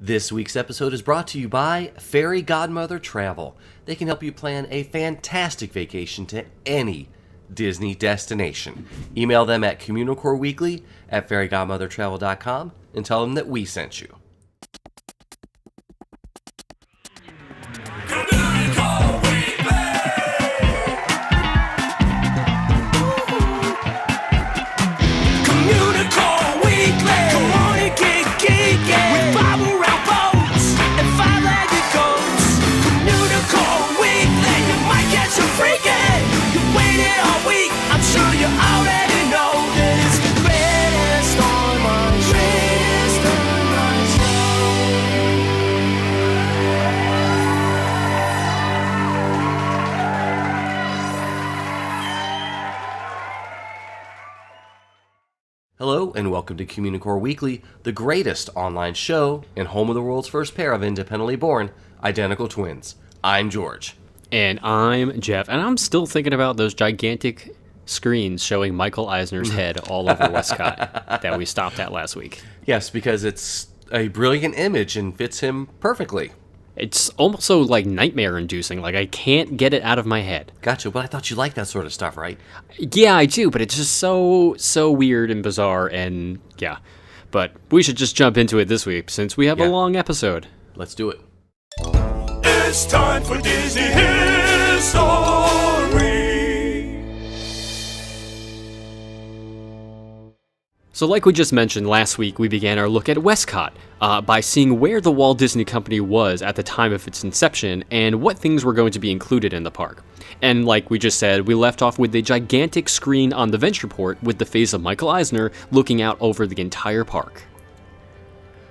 This week's episode is brought to you by Fairy Godmother Travel. They can help you plan a fantastic vacation to any Disney destination. Email them at Communicore Weekly at fairygodmothertravel.com and tell them that we sent you. Hello and welcome to Communicore Weekly, the greatest online show and home of the world's first pair of independently born identical twins. I'm George. And I'm Jeff, and I'm still thinking about those gigantic screens showing Michael Eisner's head all over WESTCot that we stopped at last week. Yes, because it's a brilliant image and fits him perfectly. It's also like nightmare-inducing. Like, I can't get it out of my head. Gotcha, but I thought you liked that sort of stuff, right? Yeah, I do, but it's just so weird and bizarre, and yeah. But we should just jump into it this week, since we have a long episode. Let's do it. It's time for Disney History. So like we just mentioned, last week we began our look at WESTCot by seeing where the Walt Disney Company was at the time of its inception and what things were going to be included in the park. And like we just said, we left off with a gigantic screen on the Ventureport with the face of Michael Eisner looking out over the entire park.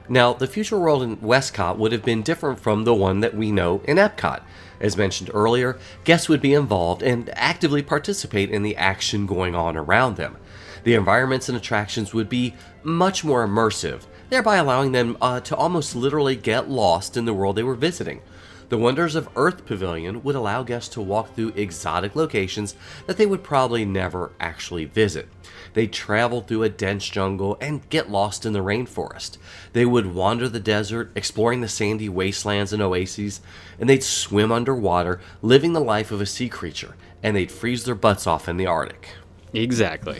Now, the future world in WESTCot would have been different from the one that we know in Epcot. As mentioned earlier, guests would be involved and actively participate in the action going on around them. The environments and attractions would be much more immersive, thereby allowing them to almost literally get lost in the world they were visiting. The Wonders of Earth Pavilion would allow guests to walk through exotic locations that they would probably never actually visit. They'd travel through a dense jungle and get lost in the rainforest. They would wander the desert, exploring the sandy wastelands and oases, and they'd swim underwater, living the life of a sea creature, and they'd freeze their butts off in the Arctic. Exactly.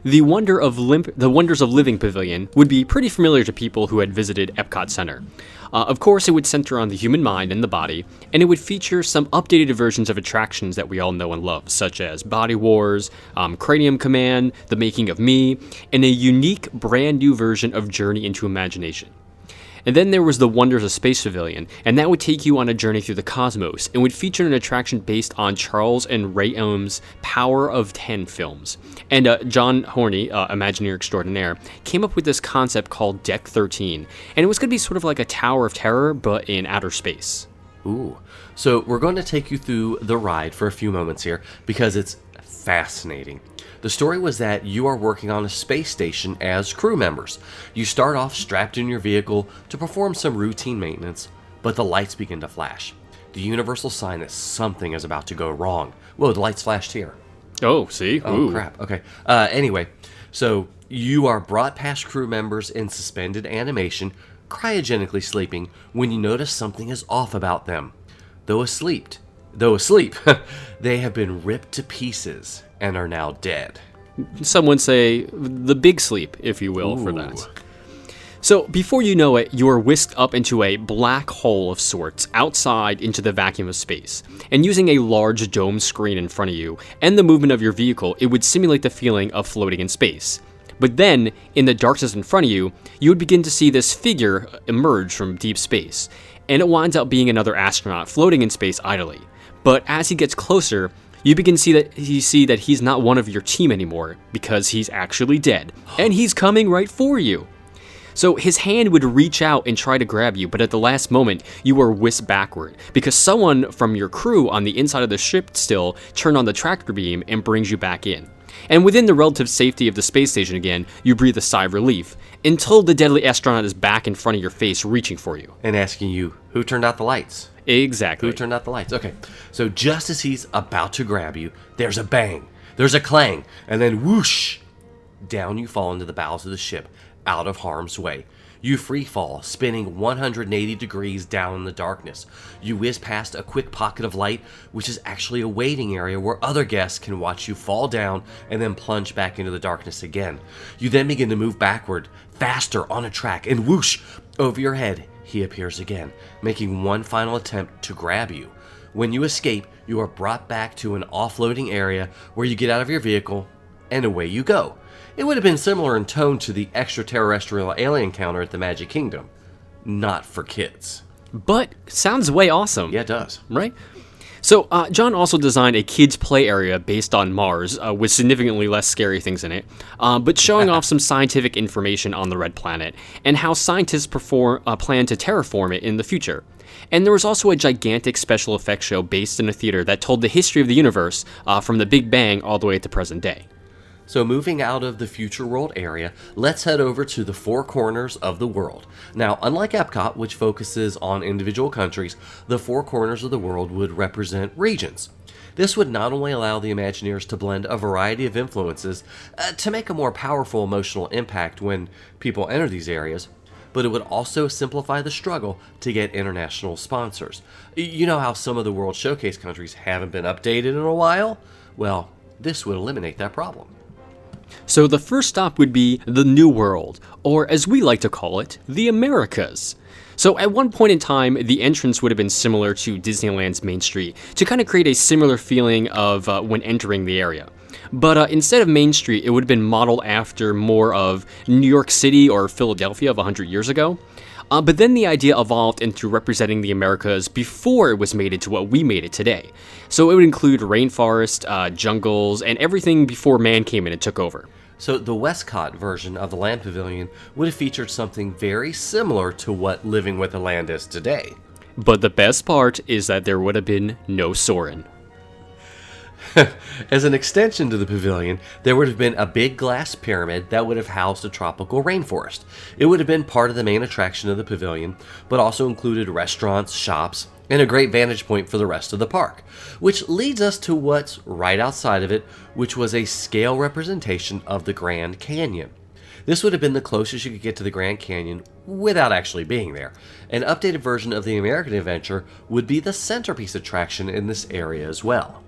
The Wonders of Living Pavilion would be pretty familiar to people who had visited Epcot Center. Of course, it would center on the human mind and the body, and it would feature some updated versions of attractions that we all know and love, such as Body Wars, Cranium Command, The Making of Me, and a unique brand new version of Journey into Imagination. And then there was the Wonders of Space Pavilion, and that would take you on a journey through the cosmos and would feature an attraction based on Charles and Ray Ohm's Power of 10 films. And John Horney, Imagineer extraordinaire, came up with this concept called Deck 13, and it was going to be sort of like a Tower of Terror, but in outer space. Ooh. So we're going to take you through the ride for a few moments here, because it's fascinating. The story was that you are working on a space station as crew members. You start off strapped in your vehicle to perform some routine maintenance, but the lights begin to flash. The universal sign that something is about to go wrong. Whoa, the lights flashed here. Oh, see? Oh, crap. Okay. Anyway, so you are brought past crew members in suspended animation, cryogenically sleeping, when you notice something is off about them. Though asleep, they have been ripped to pieces and are now dead. Some would say the big sleep, if you will, for that. So before you know it, you are whisked up into a black hole of sorts outside into the vacuum of space. And using a large dome screen in front of you and the movement of your vehicle, it would simulate the feeling of floating in space. But then, in the darkness in front of you, you would begin to see this figure emerge from deep space. And it winds up being another astronaut floating in space idly. But as he gets closer, you begin to see that he's not one of your team anymore, because he's actually dead, and he's coming right for you. So his hand would reach out and try to grab you, but at the last moment, you were whisked backward, because someone from your crew on the inside of the ship still turned on the tractor beam and brings you back in. And within the relative safety of the space station again, you breathe a sigh of relief, until the deadly astronaut is back in front of your face reaching for you. And asking you, who turned out the lights? Exactly. Who turned out the lights? Okay, so just as he's about to grab you, there's a bang, there's a clang, and then whoosh, down you fall into the bowels of the ship, out of harm's way. You free fall, spinning 180 degrees down in the darkness. You whiz past a quick pocket of light, which is actually a waiting area where other guests can watch you fall down and then plunge back into the darkness again. You then begin to move backward, faster on a track, and whoosh, over your head, he appears again, making one final attempt to grab you. When you escape, you are brought back to an offloading area where you get out of your vehicle, and away you go. It would have been similar in tone to the extraterrestrial alien encounter at the Magic Kingdom. Not for kids. But sounds way awesome. Yeah, it does. Right? So, John also designed a kids' play area based on Mars, with significantly less scary things in it, but showing off some scientific information on the Red Planet, and how scientists plan to terraform it in the future. And there was also a gigantic special effects show based in a theater that told the history of the universe from the Big Bang all the way to present day. So moving out of the Future World area, let's head over to the four corners of the world. Now, unlike Epcot, which focuses on individual countries, the four corners of the world would represent regions. This would not only allow the Imagineers to blend a variety of influences to make a more powerful emotional impact when people enter these areas, but it would also simplify the struggle to get international sponsors. You know how some of the World Showcase countries haven't been updated in a while? Well, this would eliminate that problem. So the first stop would be the New World, or as we like to call it, the Americas. So at one point in time, the entrance would have been similar to Disneyland's Main Street, to kind of create a similar feeling of when entering the area. But instead of Main Street, it would have been modeled after more of New York City or Philadelphia of 100 years ago. But then the idea evolved into representing the Americas before it was made into what we made it today. So it would include rainforest, jungles, and everything before man came in and took over. So the WESTCot version of the Land Pavilion would have featured something very similar to what Living with the Land is today. But the best part is that there would have been no Soarin'. As an extension to the pavilion, there would have been a big glass pyramid that would have housed a tropical rainforest. It would have been part of the main attraction of the pavilion, but also included restaurants, shops, and a great vantage point for the rest of the park. Which leads us to what's right outside of it, which was a scale representation of the Grand Canyon. This would have been the closest you could get to the Grand Canyon without actually being there. An updated version of the American Adventure would be the centerpiece attraction in this area as well.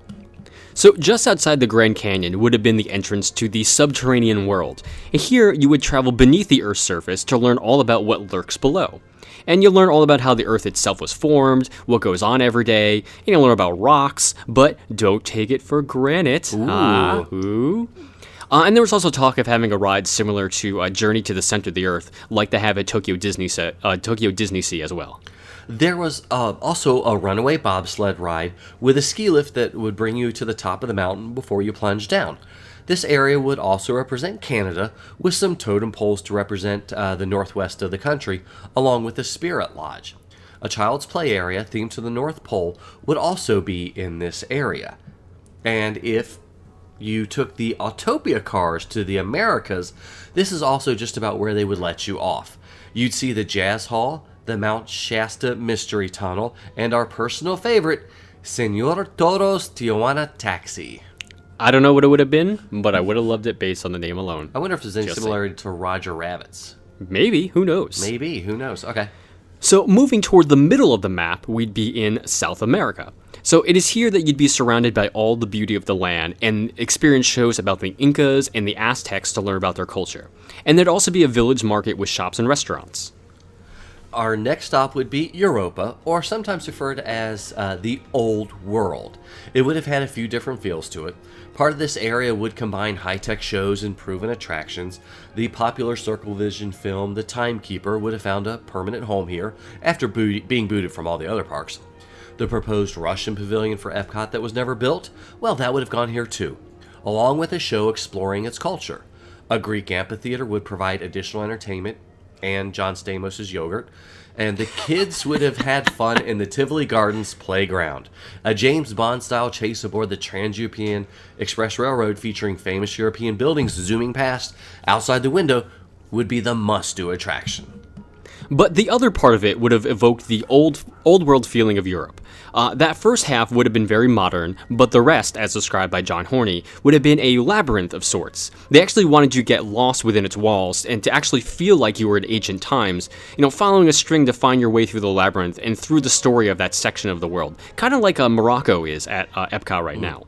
So just outside the Grand Canyon would have been the entrance to the subterranean world. Here you would travel beneath the Earth's surface to learn all about what lurks below. And you'll learn all about how the Earth itself was formed, what goes on every day, and you'll learn about rocks, but don't take it for granted. And there was also talk of having a ride similar to a Journey to the Center of the Earth, like they have at Tokyo Disney Sea as well. There was also a runaway bobsled ride with a ski lift that would bring you to the top of the mountain before you plunge down. This area would also represent Canada, with some totem poles to represent the northwest of the country, along with the Spirit Lodge. A child's play area themed to the North Pole would also be in this area. And if you took the Autopia cars to the Americas, this is also just about where they would let you off. You'd see the Jazz Hall, the Mount Shasta Mystery Tunnel, and our personal favorite, Senor Toro's Tijuana Taxi. I don't know what it would have been, but I would have loved it based on the name alone. I wonder if there's any similarity to Roger Rabbit's. Maybe, who knows? Maybe, who knows? Okay. So moving toward the middle of the map, we'd be in South America. So it is here that you'd be surrounded by all the beauty of the land and experience shows about the Incas and the Aztecs to learn about their culture. And there'd also be a village market with shops and restaurants. Our next stop would be Europa, or sometimes referred as the Old World. It would have had a few different feels to it. Part of this area would combine high-tech shows and proven attractions. The popular Circle Vision film The Timekeeper would have found a permanent home here after being booted from all the other parks. The proposed Russian pavilion for Epcot that was never built, well, that would have gone here too, along with a show exploring its culture. A Greek amphitheater would provide additional entertainment and John Stamos' yogurt, and the kids would have had fun in the Tivoli Gardens playground. A James Bond-style chase aboard the Trans-European Express Railroad featuring famous European buildings zooming past outside the window would be the must-do attraction. But the other part of it would have evoked the old world feeling of Europe. That first half would have been very modern, but the rest, as described by John Horney, would have been a labyrinth of sorts. They actually wanted you to get lost within its walls and to actually feel like you were in ancient times, following a string to find your way through the labyrinth and through the story of that section of the world. Kind of like Morocco is at Epcot right now.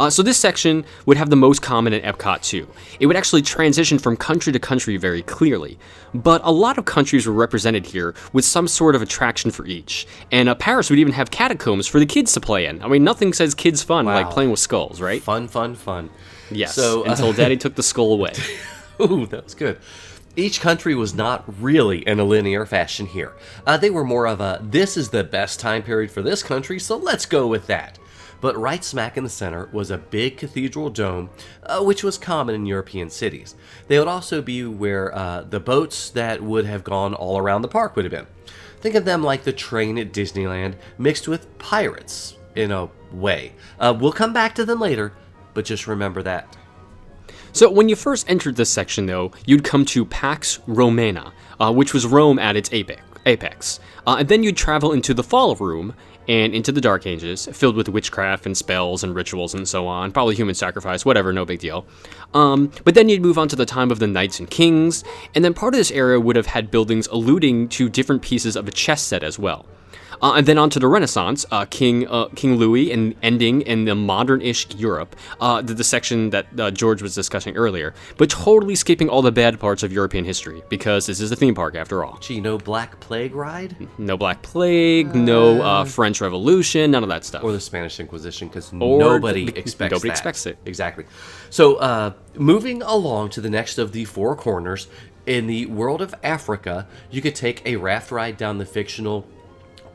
So this section would have the most common in Epcot too. It would actually transition from country to country very clearly, but a lot of countries were represented here with some sort of attraction for each. And Paris would even have catacombs for the kids to play in. I mean, nothing says kids fun like playing with skulls, right? Fun. Yes, So, until Daddy took the skull away. Ooh, that was good. Each country was not really in a linear fashion here. They were more of a, this is the best time period for this country, so let's go with that. But right smack in the center was a big cathedral dome, which was common in European cities. They would also be where the boats that would have gone all around the park would have been. Think of them like the train at Disneyland mixed with pirates, in a way. We'll come back to them later, but just remember that. So when you first entered this section, though, you'd come to Pax Romana, which was Rome at its apex. And then you'd travel into the Fall Room and into the Dark Ages, filled with witchcraft and spells and rituals and so on, probably human sacrifice, whatever, no big deal. But then you'd move on to the time of the Knights and Kings, and then part of this area would have had buildings alluding to different pieces of a chess set as well. And then onto the Renaissance, King Louis, and ending in the modern-ish Europe, the section that George was discussing earlier, but totally skipping all the bad parts of European history, because this is a theme park after all. Gee, no Black Plague ride? No Black Plague, no French Revolution, none of that stuff. Or the Spanish Inquisition, because nobody expects Nobody that. expects it. Exactly. So, moving along to the next of the four corners, in the world of Africa, you could take a raft ride down the fictional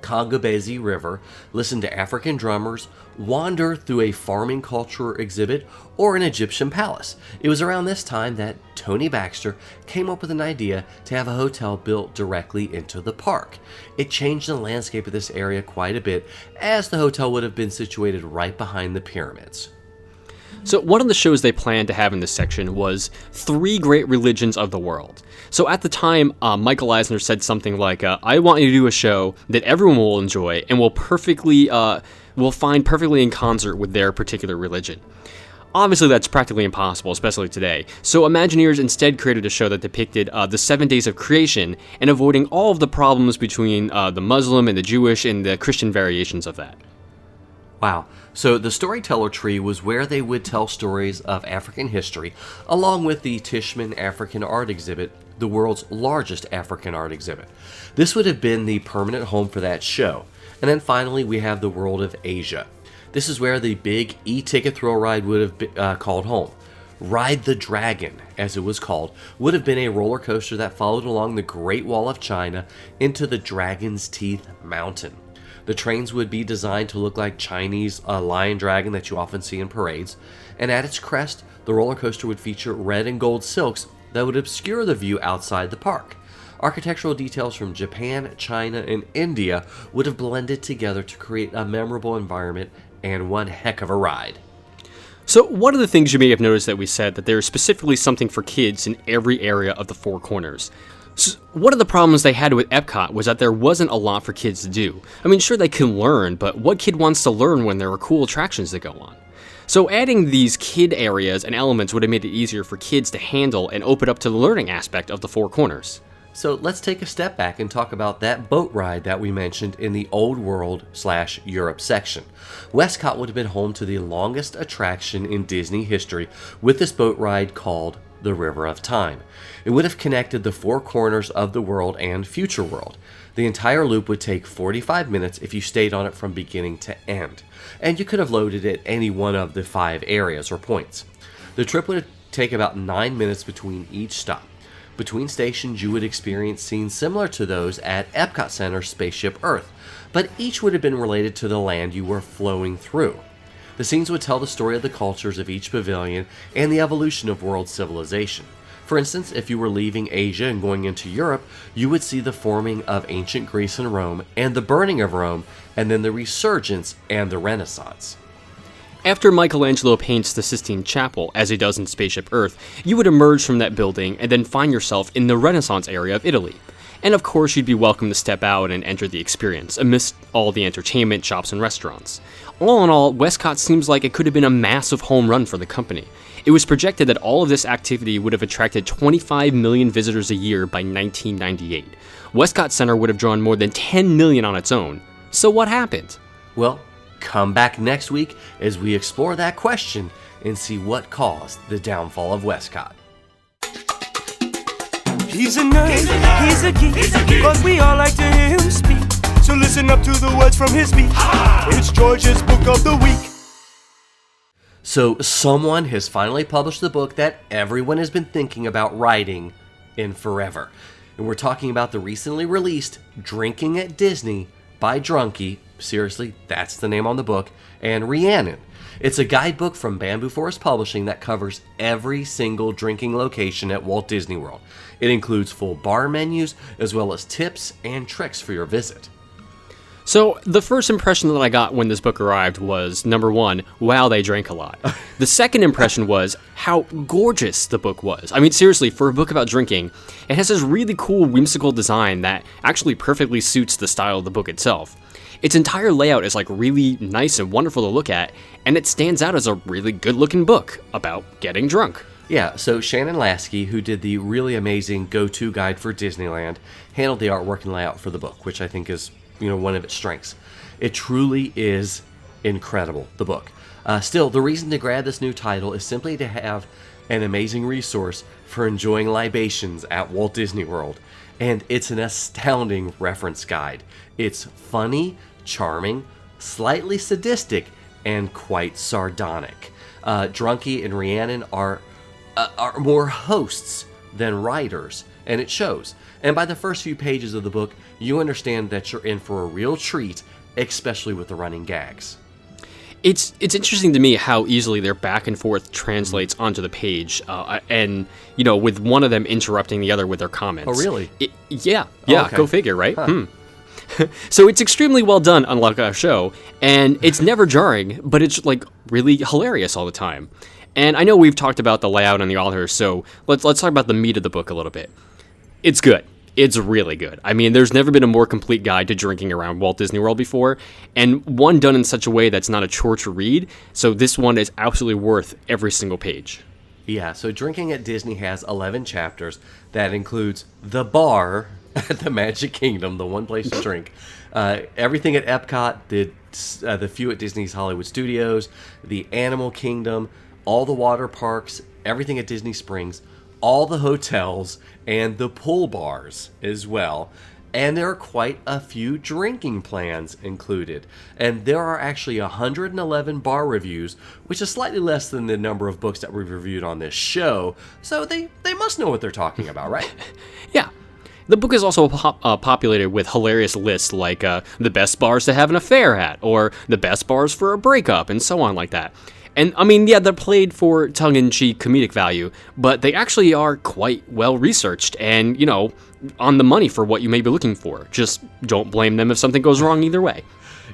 Kongobezi River, listen to African drummers, wander through a farming culture exhibit, or an Egyptian palace. It was around this time that Tony Baxter came up with an idea to have a hotel built directly into the park. It changed the landscape of this area quite a bit, as the hotel would have been situated right behind the pyramids. So one of the shows they planned to have in this section was Three Great Religions of the World. So at the time, Michael Eisner said something like, I want you to do a show that everyone will enjoy and will find perfectly in concert with their particular religion. Obviously, that's practically impossible, especially today. So Imagineers instead created a show that depicted the 7 days of creation and avoiding all of the problems between the Muslim and the Jewish and the Christian variations of that. Wow. So the Storyteller Tree was where they would tell stories of African history, along with the Tishman African Art Exhibit, the world's largest African art exhibit. This would have been the permanent home for that show. And then finally, we have the world of Asia. This is where the big e-ticket thrill ride would have been, called home. Ride the Dragon, as it was called, would have been a roller coaster that followed along the Great Wall of China into the Dragon's Teeth Mountain. The trains would be designed to look like Chinese lion dragon that you often see in parades, and at its crest, the roller coaster would feature red and gold silks that would obscure the view outside the park. Architectural details from Japan, China, and India would have blended together to create a memorable environment and one heck of a ride. So one of the things you may have noticed that we said that there is specifically something for kids in every area of the four corners. So one of the problems they had with Epcot was that there wasn't a lot for kids to do. I mean, sure, they can learn, but what kid wants to learn when there are cool attractions that go on? So adding these kid areas and elements would have made it easier for kids to handle and open up to the learning aspect of the four corners. So let's take a step back and talk about that boat ride that we mentioned in the Old World/Europe section. WESTCot would have been home to the longest attraction in Disney history with this boat ride called the River of Time. It would have connected the four corners of the world and future world. The entire loop would take 45 minutes if you stayed on it from beginning to end, and you could have loaded at any one of the 5 areas or points. The trip would take about 9 minutes between each stop. Between stations, you would experience scenes similar to those at Epcot Center's Spaceship Earth, but each would have been related to the land you were flowing through. The scenes would tell the story of the cultures of each pavilion and the evolution of world civilization. For instance, if you were leaving Asia and going into Europe, you would see the forming of ancient Greece and Rome, and the burning of Rome, and then the resurgence and the Renaissance. After Michelangelo paints the Sistine Chapel, as he does in Spaceship Earth, you would emerge from that building and then find yourself in the Renaissance area of Italy. And of course, you'd be welcome to step out and enter the experience, amidst all the entertainment, shops, and restaurants. All in all, WESTCot seems like it could have been a massive home run for the company. It was projected that all of this activity would have attracted 25 million visitors a year by 1998. WESTCot Center would have drawn more than 10 million on its own. So what happened? Well, come back next week as we explore that question and see what caused the downfall of WESTCot. He's a nerd, he's a geek, but we all like to hear him speak. So listen up to the words from his speech. It's George's Book of the Week. So someone has finally published the book that everyone has been thinking about writing in forever. And we're talking about the recently released Drinking at Disney by Drunky, seriously, that's the name on the book, and Rhiannon. It's a guidebook from Bamboo Forest Publishing that covers every single drinking location at Walt Disney World. It includes full bar menus, as well as tips and tricks for your visit. So, the first impression that I got when this book arrived was, number one, wow, they drank a lot. The second impression was how gorgeous the book was. I mean, seriously, for a book about drinking, it has this really cool, whimsical design that actually perfectly suits the style of the book itself. Its entire layout is like really nice and wonderful to look at, and it stands out as a really good-looking book about getting drunk. Yeah, so Shannon Lasky, who did the really amazing go-to guide for Disneyland, handled the artwork and layout for the book, which I think is one of its strengths. It truly is incredible, the book. Still, the reason to grab this new title is simply to have an amazing resource for enjoying libations at Walt Disney World. And it's an astounding reference guide. It's funny, charming, slightly sadistic, and quite sardonic. Drunky and Rhiannon are more hosts than writers, and it shows. And by the first few pages of the book, you understand that you're in for a real treat, especially with the running gags. It's interesting to me how easily their back and forth translates onto the page, and with one of them interrupting the other with their comments. Oh, really? Yeah. Okay. Go figure, right? Huh. So it's extremely well done, unlike our show, and it's never jarring, but it's like really hilarious all the time. And I know we've talked about the layout and the author, so let's talk about the meat of the book a little bit. It's good. It's really good. I mean, there's never been a more complete guide to drinking around Walt Disney World before, and one done in such a way that's not a chore to read, so this one is absolutely worth every single page. Yeah, so Drinking at Disney has 11 chapters. That includes the bar at the Magic Kingdom, the one place to drink, everything at Epcot, the few at Disney's Hollywood Studios, the Animal Kingdom, all the water parks, everything at Disney Springs, all the hotels, and the pool bars as well. And there are quite a few drinking plans included. And there are actually 111 bar reviews, which is slightly less than the number of books that we've reviewed on this show. So they must know what they're talking about, right? Yeah. The book is also populated with hilarious lists like the best bars to have an affair at, or the best bars for a breakup, and so on like that. And, I mean, yeah, they're played for tongue-in-cheek comedic value, but they actually are quite well-researched and, on the money for what you may be looking for. Just don't blame them if something goes wrong either way.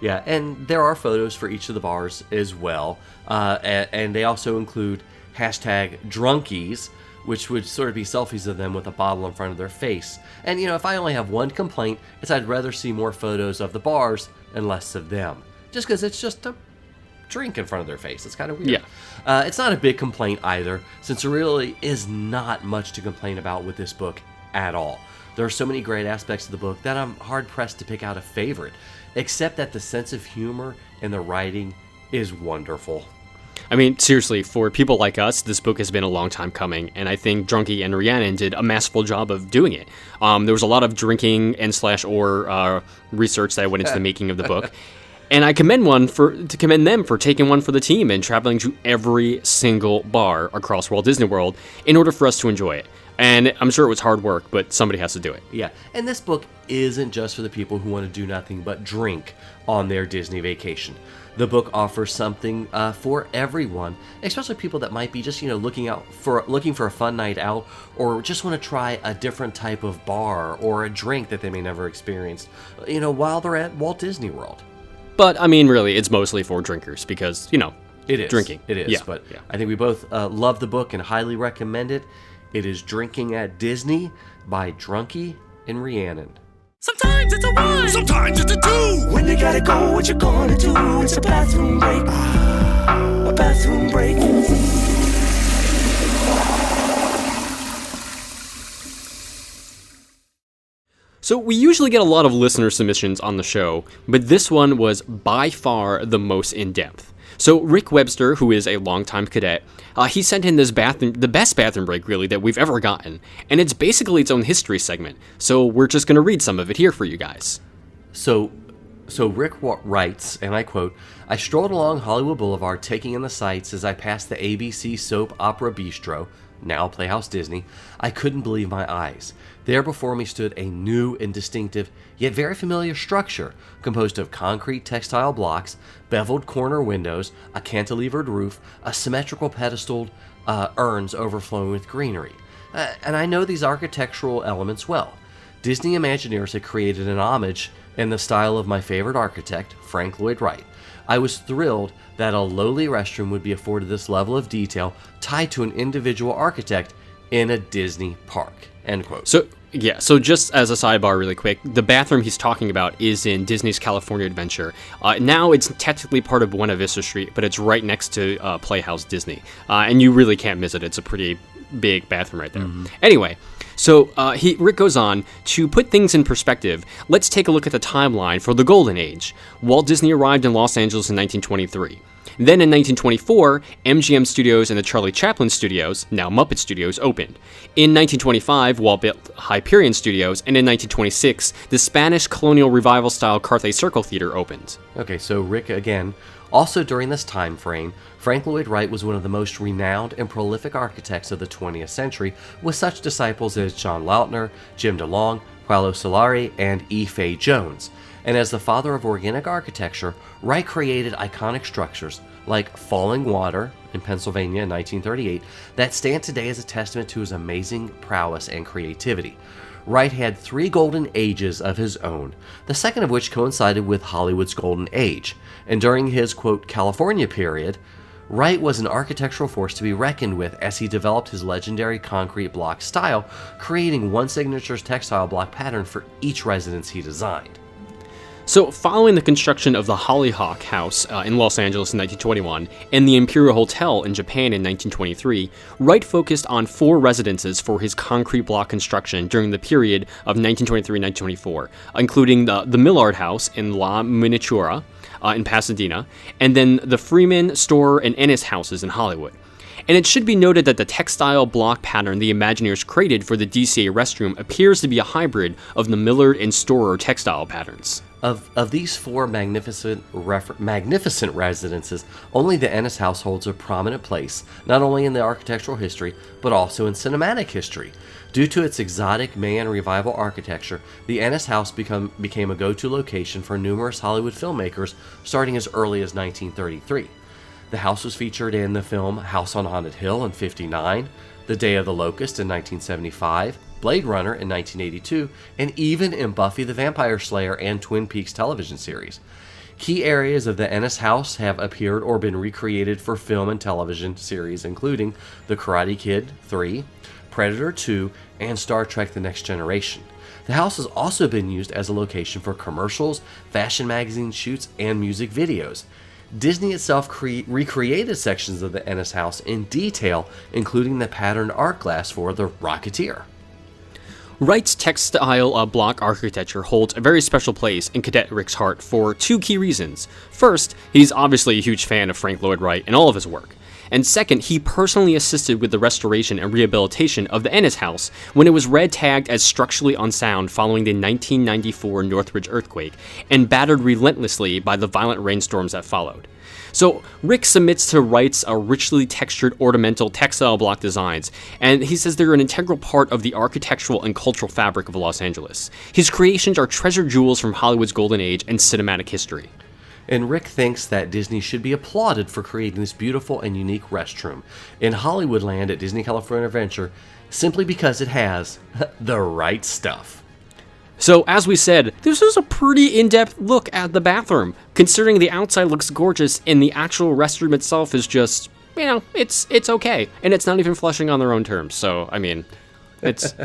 Yeah, and there are photos for each of the bars as well. And they also include hashtag drunkies, which would sort of be selfies of them with a bottle in front of their face. And, if I only have one complaint, it's I'd rather see more photos of the bars and less of them. Just because it's just a drink in front of their face. It's kind of weird. Yeah. It's not a big complaint either, since there really is not much to complain about with this book at all. There are so many great aspects of the book that I'm hard-pressed to pick out a favorite, except that the sense of humor and the writing is wonderful. I mean, seriously, for people like us, this book has been a long time coming, and I think Drunky and Rhiannon did a masterful job of doing it. There was a lot of drinking and/or research that went into the making of the book. And I commend them for taking one for the team and traveling to every single bar across Walt Disney World in order for us to enjoy it. And I'm sure it was hard work, but somebody has to do it. Yeah, and this book isn't just for the people who want to do nothing but drink on their Disney vacation. The book offers something for everyone, especially people that might be just looking for a fun night out, or just want to try a different type of bar or a drink that they may never experience, while they're at Walt Disney World. But, I mean, really, it's mostly for drinkers because, it is. Drinking. It is, yeah. But I think we both love the book and highly recommend it. It is Drinking at Disney by Drunky and Rhiannon. Sometimes it's a 1. Sometimes it's a 2. When you gotta go, what you gonna do? It's a bathroom break. A bathroom break. So we usually get a lot of listener submissions on the show, but this one was by far the most in-depth. So Rick Webster, who is a longtime cadet, he sent in this bathroom, the best bathroom break really that we've ever gotten, and it's basically its own history segment. So we're just going to read some of it here for you guys. So Rick writes, and I quote, "I strolled along Hollywood Boulevard taking in the sights as I passed the ABC soap opera bistro, now Playhouse Disney. I couldn't believe my eyes. There before me stood a new and distinctive, yet very familiar structure, composed of concrete textile blocks, beveled corner windows, a cantilevered roof, a symmetrical pedestaled urns overflowing with greenery. And I know these architectural elements well. Disney Imagineers had created an homage in the style of my favorite architect, Frank Lloyd Wright. I was thrilled that a lowly restroom would be afforded this level of detail tied to an individual architect in a Disney park." End quote. So just as a sidebar really quick, the bathroom he's talking about is in Disney's California Adventure. Now it's technically part of Buena Vista Street, but it's right next to Playhouse Disney. And you really can't miss it. It's a pretty big bathroom right there. Mm-hmm. Anyway, so Rick goes on, to put things in perspective, let's take a look at the timeline for the Golden Age. Walt Disney arrived in Los Angeles in 1923. Then in 1924, MGM Studios and the Charlie Chaplin Studios, now Muppet Studios, opened. In 1925, Walt built Hyperion Studios, and in 1926, the Spanish colonial revival-style Carthay Circle Theater opened. Okay, so Rick again. Also during this time frame, Frank Lloyd Wright was one of the most renowned and prolific architects of the 20th century, with such disciples as John Lautner, Jim DeLong, Paolo Solari, and E. Fay Jones. And as the father of organic architecture, Wright created iconic structures like Falling Water in Pennsylvania in 1938 that stand today as a testament to his amazing prowess and creativity. Wright had 3 golden ages of his own, the second of which coincided with Hollywood's golden age. And during his, quote, California period, Wright was an architectural force to be reckoned with as he developed his legendary concrete block style, creating one signature textile block pattern for each residence he designed. So, following the construction of the Hollyhock House in Los Angeles in 1921 and the Imperial Hotel in Japan in 1923, Wright focused on 4 residences for his concrete block construction during the period of 1923-1924, including the Millard House in La Miniatura in Pasadena, and then the Freeman, Storer, and Ennis houses in Hollywood. And it should be noted that the textile block pattern the Imagineers created for the DCA restroom appears to be a hybrid of the Millard and Storer textile patterns. Of these 4 magnificent residences, only the Ennis house holds a prominent place, not only in the architectural history, but also in cinematic history. Due to its exotic Mayan revival architecture, the Ennis house became a go-to location for numerous Hollywood filmmakers starting as early as 1933. The house was featured in the film House on Haunted Hill in '59, The Day of the Locust in 1975, Blade Runner in 1982, and even in Buffy the Vampire Slayer and Twin Peaks television series. Key areas of the Ennis house have appeared or been recreated for film and television series, including The Karate Kid 3, Predator 2, and Star Trek The Next Generation. The house has also been used as a location for commercials, fashion magazine shoots, and music videos. Disney itself recreated sections of the Ennis house in detail, including the patterned art glass for the Rocketeer. Wright's textile block architecture holds a very special place in Cadet Rick's heart for 2 key reasons. First, he's obviously a huge fan of Frank Lloyd Wright and all of his work. And second, he personally assisted with the restoration and rehabilitation of the Ennis house when it was red tagged as structurally unsound following the 1994 Northridge earthquake and battered relentlessly by the violent rainstorms that followed. So Rick submits to Wright's richly textured ornamental textile block designs, and he says they're an integral part of the architectural and cultural fabric of Los Angeles. His creations are treasure jewels from Hollywood's golden age and cinematic history. And Rick thinks that Disney should be applauded for creating this beautiful and unique restroom in Hollywoodland at Disney California Adventure, simply because it has the right stuff. So, as we said, this is a pretty in-depth look at the bathroom, considering the outside looks gorgeous and the actual restroom itself is just, it's okay. And it's not even flushing on their own terms, so, I mean... It's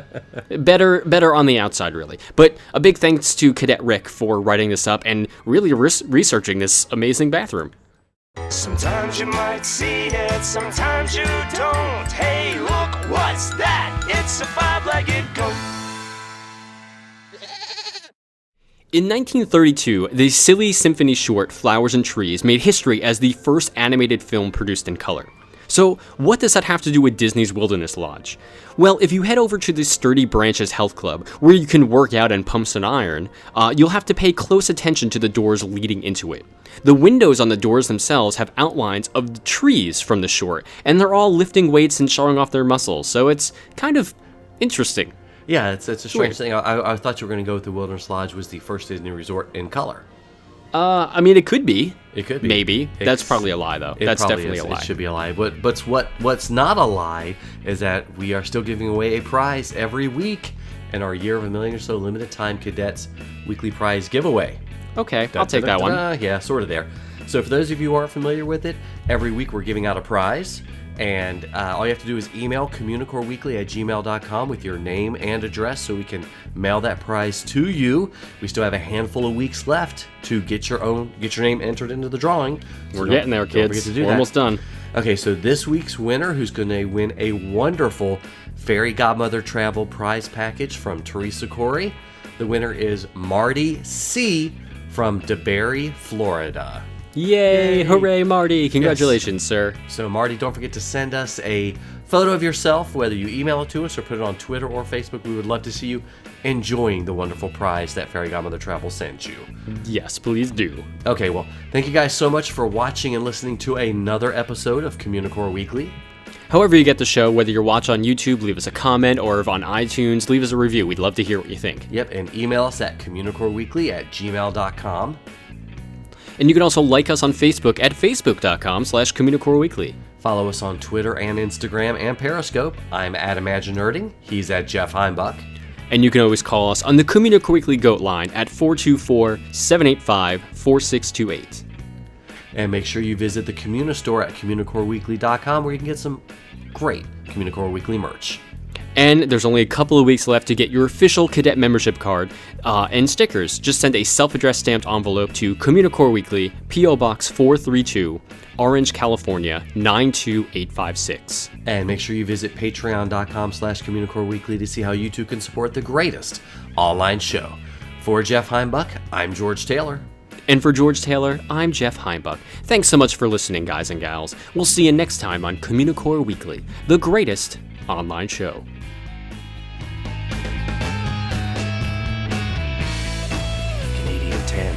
better on the outside, really. But a big thanks to Cadet Rick for writing this up and really researching this amazing bathroom. Sometimes you might see it, sometimes you don't. Hey, look, what's that? It's a five-legged goat. In 1932, the silly symphony short Flowers and Trees made history as the first animated film produced in color. So, what does that have to do with Disney's Wilderness Lodge? Well, if you head over to the Sturdy Branches Health Club, where you can work out and pump some iron, you'll have to pay close attention to the doors leading into it. The windows on the doors themselves have outlines of the trees from the short, and they're all lifting weights and showing off their muscles, so it's kind of interesting. Yeah, it's a strange thing. I thought you were going to go with the Wilderness Lodge was the first Disney resort in color. I mean, it could be. It could be. Maybe. That's probably a lie, though. That's definitely a lie. It should be a lie. But what's not a lie is that we are still giving away a prize every week in our Year of a Million or So limited time Cadets weekly prize giveaway. Okay, I'll take that one. Yeah, sort of there. So for those of you who aren't familiar with it, every week we're giving out a prize. And all you have to do is email communicoreweekly@gmail.com with your name and address so we can mail that prize to you. We still have a handful of weeks left to get your name entered into the drawing. We're getting there, kids. We're almost done. Okay, so this week's winner, who's going to win a wonderful Fairy Godmother Travel prize package from Teresa Corey. The winner is Marty C. from DeBerry, Florida. Yay! Hooray, Marty! Congratulations, sir. So, Marty, don't forget to send us a photo of yourself, whether you email it to us or put it on Twitter or Facebook. We would love to see you enjoying the wonderful prize that Fairy Godmother Travel sent you. Yes, please do. Okay, well, thank you guys so much for watching and listening to another episode of Communicore Weekly. However you get the show, whether you're watching on YouTube, leave us a comment, or if on iTunes, leave us a review. We'd love to hear what you think. Yep, and email us at communicoreweekly@gmail.com. And you can also like us on Facebook at facebook.com/CommunicoreWeekly. Follow us on Twitter and Instagram and Periscope. I'm at Imaginerding. He's at Jeff Heimbach. And you can always call us on the Communicore Weekly Goat line at 424-785-4628. And make sure you visit the Communistore at communicoreweekly.com where you can get some great Communicore Weekly merch. And there's only a couple of weeks left to get your official Cadet membership card and stickers. Just send a self-addressed stamped envelope to Communicore Weekly, P.O. Box 432, Orange, California, 92856. And make sure you visit patreon.com/Communicore Weekly to see how you too can support the greatest online show. For Jeff Heimbach, I'm George Taylor. And for George Taylor, I'm Jeff Heimbach. Thanks so much for listening, guys and gals. We'll see you next time on Communicore Weekly, the greatest online show. Canadian 10.